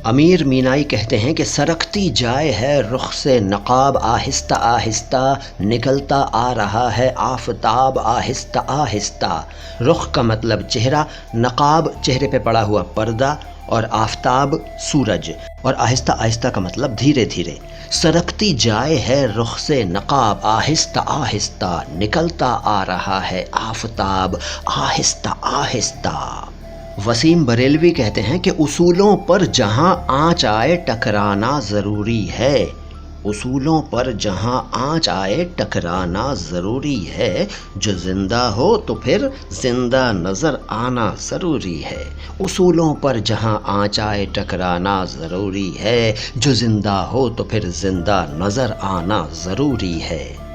امیر مینائی کہتے ہیں کہ سرکتی جائے ہے رخ سے نقاب، آہستہ آہستہ نکلتا آ رہا ہے آفتاب آہستہ آہستہ۔ رخ کا مطلب چہرہ، نقاب چہرے پہ پڑا ہوا پردہ، اور آفتاب سورج، اور آہستہ آہستہ کا مطلب دھیرے دھیرے۔ سرکتی جائے ہے رخ سے نقاب، آہستہ آہستہ نکلتا آ رہا ہے آفتاب آہستہ آہستہ۔ وسیم بریلوی کہتے ہیں کہ اصولوں پر جہاں آنچ آئے ٹکرانا ضروری ہے، اصولوں پر جہاں آنچ آئے ٹکرانا ضروری ہے، جو زندہ ہو تو پھر زندہ نظر آنا ضروری ہے۔ اصولوں پر جہاں آنچ آئے ٹکرانا ضروری ہے، جو زندہ ہو تو پھر زندہ نظر آنا ضروری ہے۔